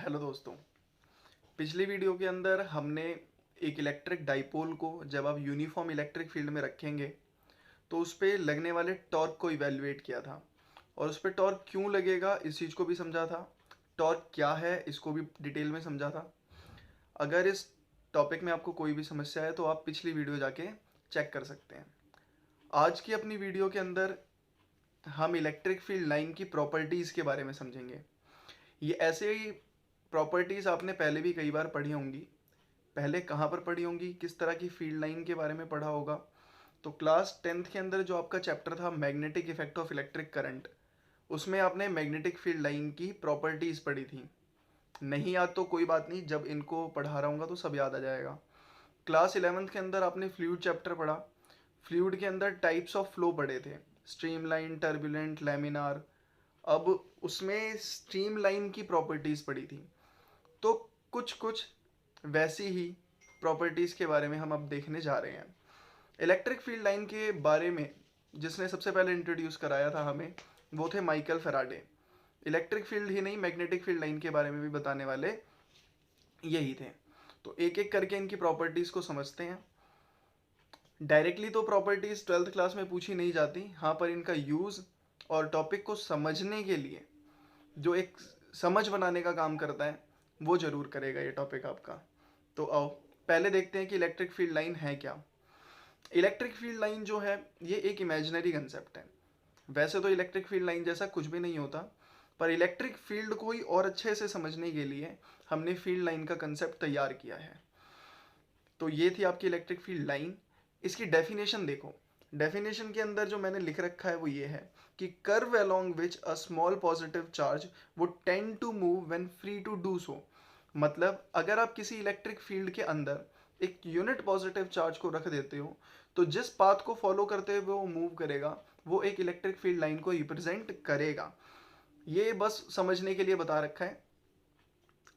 Hello दोस्तों। पिछली video के अंदर हमने एक इलेक्ट्रिक डाइपोल को जब आप यूनिफॉर्म इलेक्ट्रिक फील्ड में रखेंगे तो उस पर लगने वाले टॉर्क को इवेलुएट किया था और उस पर टॉर्क क्यों लगेगा इस चीज़ को भी समझा था। टॉर्क क्या है इसको भी डिटेल में समझा था। अगर इस टॉपिक में आपको कोई भी समस्या है तो आप पिछली वीडियो जाके चेक कर सकते हैं। आज की अपनी वीडियो के अंदर हम इलेक्ट्रिक फील्ड लाइन की प्रॉपर्टीज़ के बारे में समझेंगे। ये ऐसे ही प्रॉपर्टीज़ आपने पहले भी कई बार पढ़ी होंगी। पहले कहाँ पर पढ़ी होंगी, किस तरह की फील्ड लाइन के बारे में पढ़ा होगा? तो क्लास 10th के अंदर जो आपका चैप्टर था magnetic effect of electric current, उसमें आपने मैग्नेटिक फील्ड लाइन की प्रॉपर्टीज़ पढ़ी थी। नहीं याद तो कोई बात नहीं, जब इनको पढ़ा रहा हूँ तो सब याद आ जाएगा। क्लास 11th के अंदर आपने फ्लूइड चैप्टर पढ़ा। फ्लूइड के अंदर टाइप्स ऑफ फ्लो पढ़े थे, स्ट्रीमलाइन, टर्बुलेंट, लैमिनार। अब उसमें स्ट्रीमलाइन की प्रॉपर्टीज़ पढ़ी थी। तो कुछ कुछ वैसी ही प्रॉपर्टीज़ के बारे में हम अब देखने जा रहे हैं। इलेक्ट्रिक फील्ड लाइन के बारे में जिसने सबसे पहले इंट्रोड्यूस कराया था हमें, वो थे माइकल फैराडे। इलेक्ट्रिक फील्ड ही नहीं, मैग्नेटिक फील्ड लाइन के बारे में भी बताने वाले यही थे। तो एक एक करके इनकी प्रॉपर्टीज़ को समझते हैं। डायरेक्टली तो प्रॉपर्टीज़ 12th क्लास में पूछी नहीं जाती, हाँ, पर इनका यूज़ और टॉपिक को समझने के लिए जो एक समझ बनाने का काम करता है वो ज़रूर करेगा ये टॉपिक आपका। तो आओ पहले देखते हैं कि इलेक्ट्रिक फील्ड लाइन है क्या। इलेक्ट्रिक फील्ड लाइन जो है ये एक इमेजिनरी कंसेप्ट है। वैसे तो इलेक्ट्रिक फील्ड लाइन जैसा कुछ भी नहीं होता, पर इलेक्ट्रिक फील्ड को ही और अच्छे से समझने के लिए हमने फील्ड लाइन का कंसेप्ट तैयार किया है। तो ये थी आपकी इलेक्ट्रिक फील्ड लाइन। इसकी डेफिनेशन देखो। डेफिनेशन के अंदर जो मैंने लिख रखा है वो ये है कि curve along which a small positive charge would tend to move when free to do so. मतलब अगर आप किसी इलेक्ट्रिक फील्ड के अंदर एक यूनिट पॉजिटिव चार्ज को रख देते हो तो जिस पाथ को फॉलो करते हुए वो मूव करेगा वो एक इलेक्ट्रिक फील्ड लाइन को रिप्रेजेंट करेगा। ये बस समझने के लिए बता रखा है।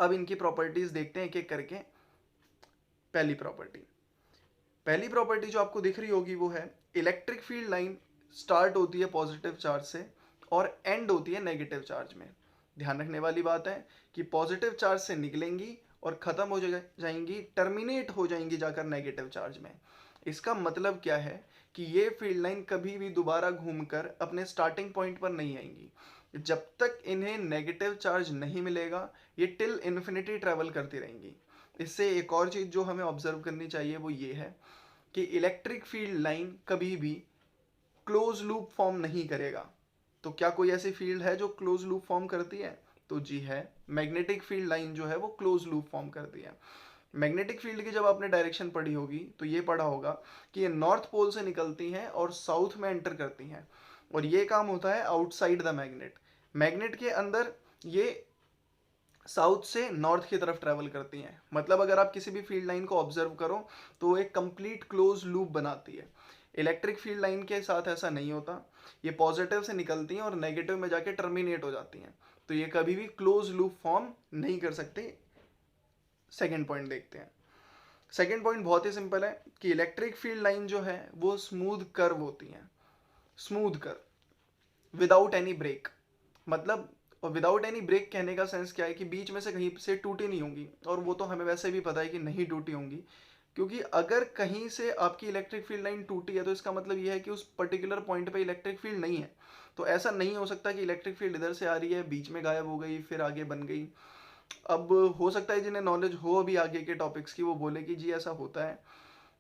अब इनकी प्रॉपर्टीज देखते हैं एक एक करके। पहली प्रॉपर्टी जो आपको दिख रही होगी वो है इलेक्ट्रिक फील्ड लाइन स्टार्ट होती है पॉजिटिव चार्ज से और एंड होती है नेगेटिव चार्ज में। ध्यान रखने वाली बात है कि पॉजिटिव चार्ज से निकलेंगी और ख़त्म हो जाएंगी, टर्मिनेट हो जाएंगी जाकर नेगेटिव चार्ज में। इसका मतलब क्या है कि ये फील्ड लाइन कभी भी दोबारा घूमकर अपने स्टार्टिंग पॉइंट पर नहीं आएंगी। जब तक इन्हें नेगेटिव चार्ज नहीं मिलेगा ये टिल इन्फिनिटी ट्रैवल करती रहेंगी। इससे एक और चीज़ जो हमें ऑब्जर्व करनी चाहिए वो ये है कि इलेक्ट्रिक फील्ड लाइन कभी भी क्लोज लूप फॉर्म नहीं करेगा। तो क्या कोई ऐसी फील्ड है जो क्लोज लूप फॉर्म करती है? तो जी है, मैग्नेटिक फील्ड लाइन जो है वो क्लोज लूप फॉर्म करती है। मैग्नेटिक फील्ड की जब आपने डायरेक्शन पढ़ी होगी तो ये पढ़ा होगा कि ये नॉर्थ पोल से निकलती हैं और साउथ में एंटर करती हैं और ये काम होता है आउटसाइड द मैग्नेट। मैग्नेट के अंदर ये साउथ से नॉर्थ की तरफ ट्रैवल करती हैं। मतलब अगर आप किसी भी फील्ड लाइन को ऑब्जर्व करो तो एक कंप्लीट क्लोज लूप बनाती है। इलेक्ट्रिक फील्ड लाइन के साथ ऐसा नहीं होता, ये पॉजिटिव से निकलती हैं और नेगेटिव में जाके टर्मिनेट हो जाती हैं। तो ये कभी भी क्लोज लूप फॉर्म नहीं कर सकते। सेकेंड पॉइंट देखते हैं। सेकेंड पॉइंट बहुत ही सिंपल है कि इलेक्ट्रिक फील्ड लाइन जो है वो स्मूथ कर्व होती हैं। Smooth curve without any break. मतलब और विदाउट एनी ब्रेक कहने का सेंस क्या है कि बीच में से कहीं से टूटी नहीं होंगी, और वो तो हमें वैसे भी पता है कि नहीं टूटी होंगी। क्योंकि अगर कहीं से आपकी इलेक्ट्रिक फील्ड लाइन टूटी है तो इसका मतलब ये है कि उस पर्टिकुलर पॉइंट पे इलेक्ट्रिक फील्ड नहीं है। तो ऐसा नहीं हो सकता कि इलेक्ट्रिक फील्ड इधर से आ रही है, बीच में गायब हो गई, फिर आगे बन गई। अब हो सकता है जिन्हें नॉलेज हो अभी आगे के टॉपिक्स की वो बोले कि जी ऐसा होता है।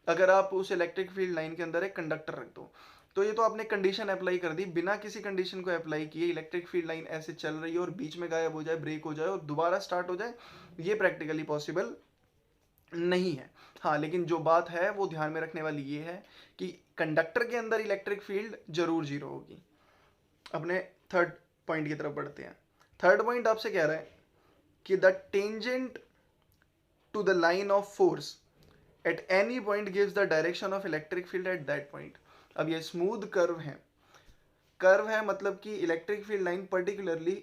अगर आप उस इलेक्ट्रिक फील्ड लाइन के अंदर एक कंडक्टर रख दो तो ये तो आपने कंडीशन अप्लाई कर दी, बिना किसी कंडीशन को अप्लाई किए इलेक्ट्रिक फील्ड लाइन ऐसे चल रही है और बीच में गायब हो जाए, ब्रेक हो जाए और दोबारा स्टार्ट हो जाए, ये प्रैक्टिकली पॉसिबल नहीं है। हाँ, लेकिन जो बात है वो ध्यान में रखने वाली ये है कि कंडक्टर के अंदर इलेक्ट्रिक फील्ड जरूर जीरो होगी। अपने थर्ड पॉइंट की तरफ बढ़ते हैं। थर्ड पॉइंट आपसे कह रहा है कि the tangent to the line of force at any point gives the direction of electric field at that point. अब ये स्मूथ कर्व है। कर्व है मतलब कि electric field line particularly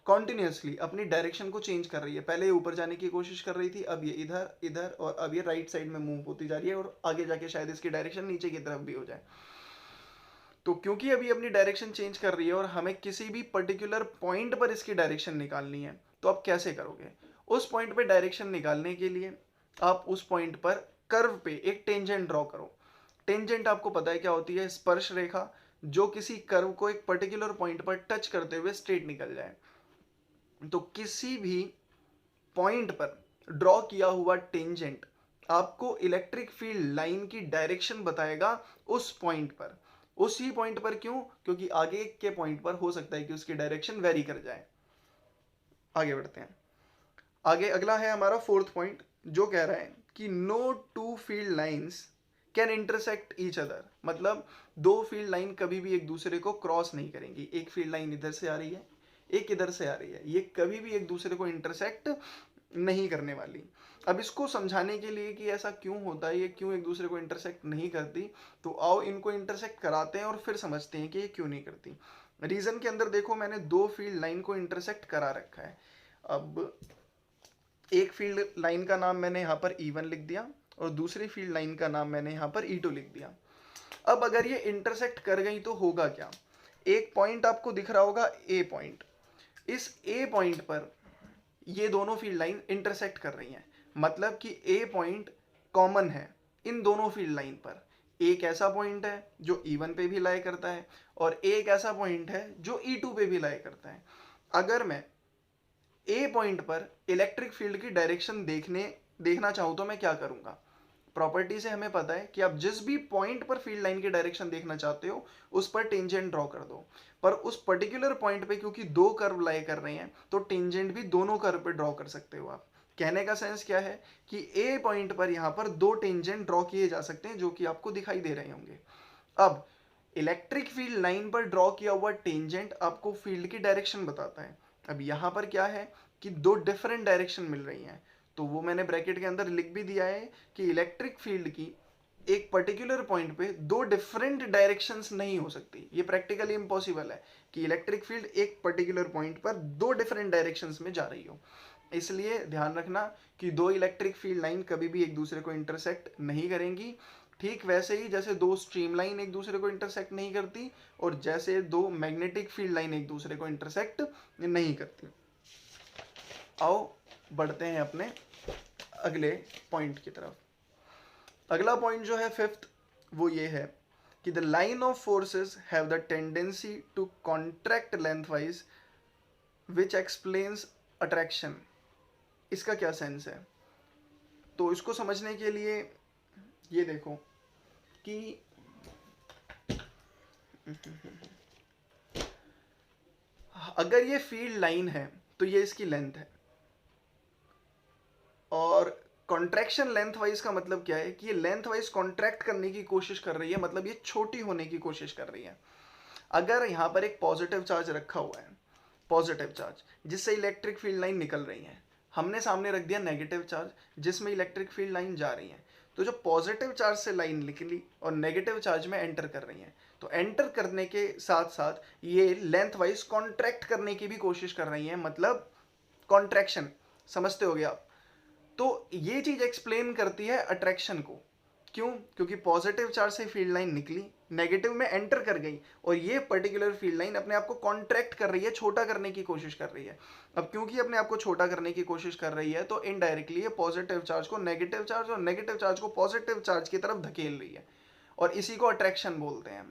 continuously अपनी डायरेक्शन को चेंज कर रही है। पहले ये ऊपर जाने की कोशिश कर रही थी, अब ये इधर इधर और अब ये राइट साइड में मूव होती जा रही है और आगे जाके शायद इसकी डायरेक्शन नीचे की तरफ भी हो जाए। तो क्योंकि अभी अपनी डायरेक्शन चेंज कर रही है और हमें किसी भी पर्टिकुलर पॉइंट पर इसकी डायरेक्शन निकालनी है, तो आप कैसे करोगे? उस पॉइंट पे डायरेक्शन निकालने के लिए आप उस पॉइंट पर कर्व पे एक टेंजेंट ड्रॉ करो। टेंजेंट आपको पता है क्या होती है? स्पर्श रेखा जो किसी कर्व को एक पर्टिकुलर पॉइंट पर टच करते हुए स्ट्रेट निकल जाए। तो किसी भी पॉइंट पर ड्रॉ किया हुआ टेंजेंट आपको इलेक्ट्रिक फील्ड लाइन की डायरेक्शन बताएगा उस पॉइंट पर। उसी पॉइंट पर क्यों? क्योंकि आगे के पॉइंट पर हो सकता है कि उसकी डायरेक्शन वेरी कर जाए। आगे बढ़ते हैं। आगे अगला है हमारा फोर्थ पॉइंट, जो कह रहा है कि no two field lines can intersect each other. मतलब दो फील्ड लाइन कभी भी एक दूसरे को क्रॉस नहीं करेंगी। एक फील्ड लाइन इधर से आ रही है, एक इधर से आ रही है, ये कभी भी एक दूसरे को इंटरसेक्ट नहीं करने वाली। अब इसको समझाने के लिए कि ऐसा क्यों होता है, ये क्यों एक दूसरे को इंटरसेक्ट नहीं करती, तो आओ इनको इंटरसेक्ट कराते हैं और फिर समझते हैं कि ये क्यों नहीं करती। रीजन के अंदर देखो, मैंने दो फील्ड लाइन को इंटरसेक्ट करा रखा है। अब एक फील्ड लाइन का नाम मैंने यहाँ पर E1 लिख दिया और दूसरी फील्ड लाइन का नाम मैंने यहाँ पर E2 लिख दिया। अब अगर ये इंटरसेक्ट कर गई तो होगा क्या? एक पॉइंट आपको दिख रहा होगा A पॉइंट। इस A पॉइंट पर ये दोनों फील्ड लाइन इंटरसेक्ट कर रही हैं, मतलब कि A पॉइंट कॉमन है इन दोनों फील्ड लाइन पर। एक ऐसा पॉइंट है जो E1 पे भी लाई करता है और एक ऐसा पॉइंट है जो E2 पे भी लाई करता है। अगर मैं ए पॉइंट पर इलेक्ट्रिक फील्ड की डायरेक्शन देखना चाहूँ तो मैं क्या करूँगा? प्रॉपर्टी से हमें पता है कि आप जिस भी पॉइंट पर फील्ड लाइन की डायरेक्शन देखना चाहते हो उस पर टेंजेंट ड्रॉ कर दो। पर उस पर्टिकुलर पॉइंट पे क्योंकि दो कर्व लाई कर रहे हैं तो टेंजेंट भी दोनों कर्व पे ड्रॉ कर सकते हो आप। कहने का सेंस क्या है कि ए पॉइंट पर यहाँ पर दो टेंजेंट ड्रॉ किए जा सकते हैं जो कि आपको दिखाई दे रहे होंगे। अब इलेक्ट्रिक फील्ड लाइन पर ड्रॉ किया हुआ टेंजेंट आपको फील्ड की डायरेक्शन बताता है। अब यहाँ पर क्या है कि दो डिफरेंट डायरेक्शन मिल रही हैं, तो वो मैंने ब्रैकेट के अंदर लिख भी दिया है कि इलेक्ट्रिक फील्ड की एक पर्टिकुलर पॉइंट पे दो डिफरेंट डायरेक्शंस नहीं हो सकती। ये प्रैक्टिकली इम्पॉसिबल है कि इलेक्ट्रिक फील्ड एक पर्टिकुलर पॉइंट पर दो डिफरेंट डायरेक्शंस में जा रही हो। इसलिए ध्यान रखना कि दो इलेक्ट्रिक फील्ड लाइन कभी भी एक दूसरे को इंटरसेक्ट नहीं करेंगी। ठीक वैसे ही जैसे दो स्ट्रीम लाइन एक दूसरे को इंटरसेक्ट नहीं करती और जैसे दो मैग्नेटिक फील्ड लाइन एक दूसरे को इंटरसेक्ट नहीं करती। आओ बढ़ते हैं अपने अगले पॉइंट की तरफ। अगला पॉइंट जो है फिफ्थ, वो ये है कि the line of forces have the tendency to contract lengthwise which explains attraction. इसका क्या सेंस है? तो इसको समझने के लिए ये देखो कि अगर ये फील्ड लाइन है तो ये इसकी लेंथ है, और कॉन्ट्रैक्शन लेंथ वाइज का मतलब क्या है कि ये लेंथ वाइज कॉन्ट्रैक्ट करने की कोशिश कर रही है, मतलब ये छोटी होने की कोशिश कर रही है। अगर यहाँ पर एक पॉजिटिव चार्ज रखा हुआ है, पॉजिटिव चार्ज जिससे इलेक्ट्रिक फील्ड लाइन निकल रही है, हमने सामने रख दिया नेगेटिव चार्ज जिसमें इलेक्ट्रिक फील्ड लाइन जा रही है, तो जो पॉजिटिव चार्ज से लाइन निकली और नेगेटिव चार्ज में एंटर कर रही है, तो एंटर करने के साथ साथ ये लेंथ वाइज कॉन्ट्रैक्ट करने की भी कोशिश कर रही है, मतलब कॉन्ट्रैक्शन। समझते हो गया आप? तो ये चीज एक्सप्लेन करती है अट्रैक्शन को। क्यों? क्योंकि पॉजिटिव चार्ज से फील्ड लाइन निकली, नेगेटिव में एंटर कर गई और ये पर्टिकुलर फील्ड लाइन अपने आप को कॉन्ट्रैक्ट कर रही है, छोटा करने की कोशिश कर रही है। अब क्योंकि अपने आप को छोटा करने की कोशिश कर रही है तो इनडायरेक्टली ये पॉजिटिव चार्ज को नेगेटिव चार्ज और नेगेटिव चार्ज को पॉजिटिव चार्ज की तरफ धकेल रही है, और इसी को अट्रैक्शन बोलते हैं।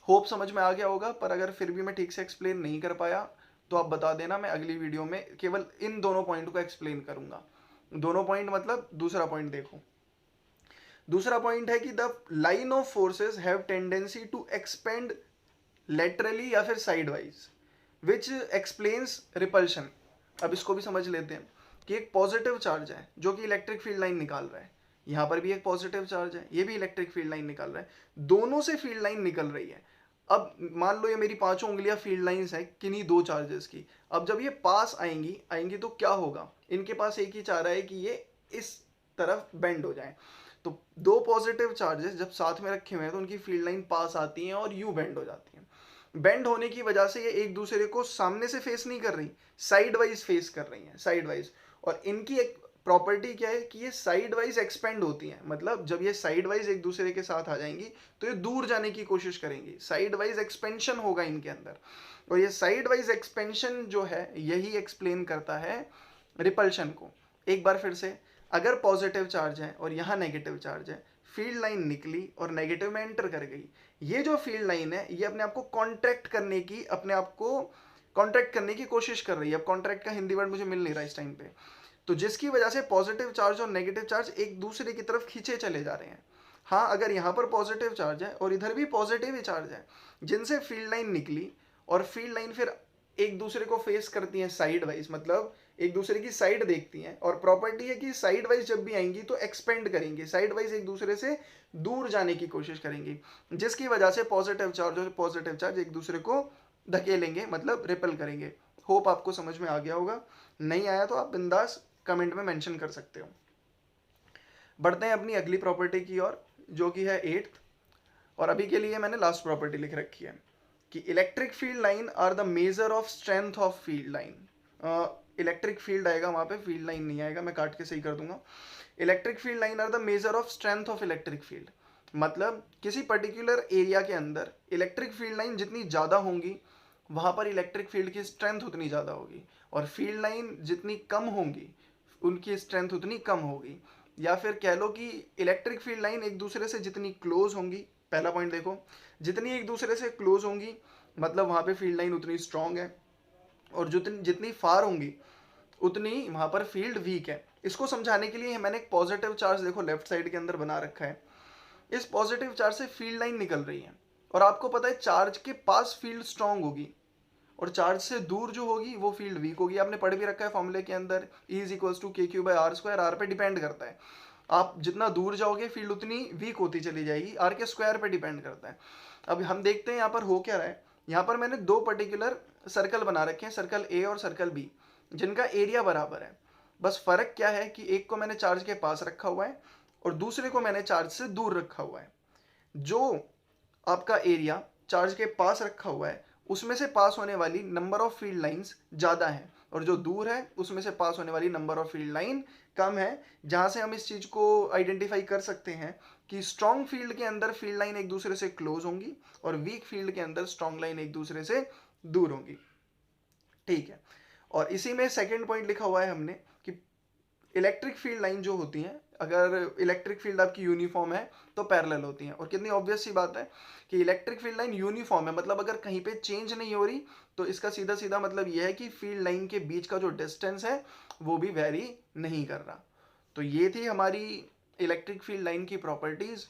होप समझ में आ गया होगा, पर अगर फिर भी मैं ठीक से एक्सप्लेन नहीं कर पाया तो आप बता देना, मैं अगली वीडियो में केवल इन दोनों पॉइंट को एक्सप्लेन करूंगा। दोनों पॉइंट मतलब दूसरा पॉइंट देखो। दूसरा पॉइंट है कि the line of forces have tendency to expand laterally या फिर साइडवाइज विच एक्सप्लेन्स रिपल्शन। अब इसको भी समझ लेते हैं कि एक पॉजिटिव चार्ज है जो कि इलेक्ट्रिक फील्ड लाइन निकाल रहा है, यहाँ पर भी एक पॉजिटिव चार्ज है, ये भी इलेक्ट्रिक फील्ड लाइन निकाल रहा है, दोनों से फील्ड लाइन निकल रही है। अब मान लो ये मेरी पांचों उंगलियां फील्ड लाइंस हैं किन्हीं दो चार्जेस की। अब जब ये पास आएंगी तो क्या होगा? इनके पास एक ही चाह रहा है कि ये इस तरफ बेंड हो जाए। तो दो पॉजिटिव चार्जेस जब साथ में रखे हुए हैं तो उनकी फील्ड लाइन पास आती हैं और यूं बेंड हो जाती हैं। बेंड होने की वजह से ये एक दूसरे को सामने से फेस नहीं कर रही, साइड वाइज फेस कर रही हैं, साइड वाइज। और इनकी एक प्रॉपर्टी क्या है कि ये साइड वाइज एक्सपेंड होती हैं, मतलब जब ये साइड वाइज एक दूसरे के साथ आ जाएंगी तो ये दूर जाने की कोशिश करेंगी, साइड वाइज एक्सपेंशन होगा इनके अंदर। और ये साइड वाइज एक्सपेंशन जो है यही एक्सप्लेन करता है रिपल्शन को। एक बार फिर से, अगर पॉजिटिव चार्ज है और यहाँ नेगेटिव चार्ज है, फील्ड लाइन निकली और नेगेटिव में एंटर कर गई, ये जो फील्ड लाइन है ये अपने आप को कॉन्ट्रैक्ट करने की, अपने आप को कॉन्ट्रैक्ट करने की कोशिश कर रही है। अब कॉन्ट्रैक्ट का हिंदी वर्ड मुझे मिल नहीं रहा इस टाइम पे, तो जिसकी वजह से पॉजिटिव चार्ज और नेगेटिव चार्ज एक दूसरे की तरफ खींचे चले जा रहे हैं। हाँ, अगर यहाँ पर पॉजिटिव चार्ज है और इधर भी पॉजिटिव ही चार्ज है, जिनसे फील्ड लाइन निकली और फील्ड लाइन फिर एक दूसरे को फेस करती हैं साइड वाइज, मतलब एक दूसरे की साइड देखती हैं, और प्रॉपर्टी है कि साइड वाइज जब भी आएंगी तो एक्सपेंड करेंगे, साइड वाइज एक दूसरे से दूर जाने की कोशिश करेंगी, जिसकी वजह से पॉजिटिव चार्ज और पॉजिटिव चार्ज एक दूसरे को धकेलेंगे, मतलब रिपेल करेंगे। होप आपको समझ में आ गया होगा, नहीं आया तो आप बिंदास कमेंट में मेंशन कर सकते हो। बढ़ते हैं अपनी अगली प्रॉपर्टी की ओर, जो कि है 8th, और अभी के लिए मैंने लास्ट प्रॉपर्टी लिख रखी है कि electric field line are the measure of strength of field line. Electric field आएगा वहाँ पे, फील्ड लाइन नहीं आएगा, मैं काट के सही कर दूंगा। Electric field line are the measure of strength of electric field, मतलब किसी पर्टिकुलर एरिया के अंदर इलेक्ट्रिक फील्ड लाइन जितनी ज़्यादा होंगी वहाँ पर इलेक्ट्रिक फील्ड की स्ट्रेंथ उतनी ज़्यादा होगी, और फील्ड लाइन जितनी कम होंगी उनकी स्ट्रेंथ उतनी कम होगी। या फिर कह लो कि इलेक्ट्रिक फील्ड लाइन एक दूसरे से जितनी क्लोज होंगी, पहला पॉइंट देखो, जितनी एक दूसरे से क्लोज होंगी मतलब वहाँ पे फील्ड लाइन उतनी स्ट्रांग है, और जितनी जितनी फार होंगी उतनी वहाँ पर फील्ड वीक है। इसको समझाने के लिए मैंने एक पॉजिटिव चार्ज देखो लेफ्ट साइड के अंदर बना रखा है। इस पॉजिटिव चार्ज से फील्ड लाइन निकल रही है, और आपको पता है चार्ज के पास फील्ड स्ट्रांग होगी और चार्ज से दूर जो होगी वो फील्ड वीक होगी। आपने पढ़ भी रखा है फॉर्मूले के अंदर, E is equals to KQ/R², R पे डिपेंड करता है, आप जितना दूर जाओगे फील्ड उतनी वीक होती चली जाएगी, आर के स्क्वायर पे डिपेंड करता है। अब हम देखते हैं यहाँ पर हो क्या रहा है। यहाँ पर मैंने दो पर्टिकुलर सर्कल बना रखे हैं, सर्कल A और सर्कल B, जिनका एरिया बराबर है। बस फर्क क्या है कि एक को मैंने चार्ज के पास रखा हुआ है और दूसरे को मैंने चार्ज से दूर रखा हुआ है। जो आपका एरिया चार्ज के पास रखा हुआ है उसमें से पास होने वाली नंबर ऑफ फील्ड लाइंस ज़्यादा है, और जो दूर है उसमें से पास होने वाली नंबर ऑफ फील्ड लाइन कम है। जहाँ से हम इस चीज़ को आइडेंटिफाई कर सकते हैं कि स्ट्रॉन्ग फील्ड के अंदर फील्ड लाइन एक दूसरे से क्लोज होंगी और वीक फील्ड के अंदर स्ट्रॉन्ग लाइन एक दूसरे से दूर होंगी। ठीक है, और इसी में सेकेंड पॉइंट लिखा हुआ है हमने कि इलेक्ट्रिक फील्ड लाइन जो होती हैं, अगर इलेक्ट्रिक फील्ड आपकी यूनिफॉर्म है तो पैरेलल होती हैं। और कितनी ऑब्वियस सी बात है कि इलेक्ट्रिक फील्ड लाइन यूनिफॉर्म है, मतलब अगर कहीं पे चेंज नहीं हो रही तो इसका सीधा सीधा मतलब यह है कि फील्ड लाइन के बीच का जो डिस्टेंस है वो भी वेरी नहीं कर रहा। तो ये थी हमारी इलेक्ट्रिक फील्ड लाइन की प्रॉपर्टीज़।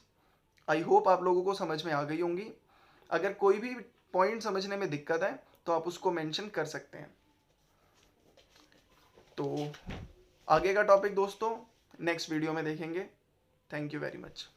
आई होप आप लोगों को समझ में आ गई होंगी। अगर कोई भी पॉइंट समझने में दिक्कत है तो आप उसको मेंशन कर सकते हैं। तो आगे का टॉपिक दोस्तों नेक्स्ट वीडियो में देखेंगे। Thank you very much.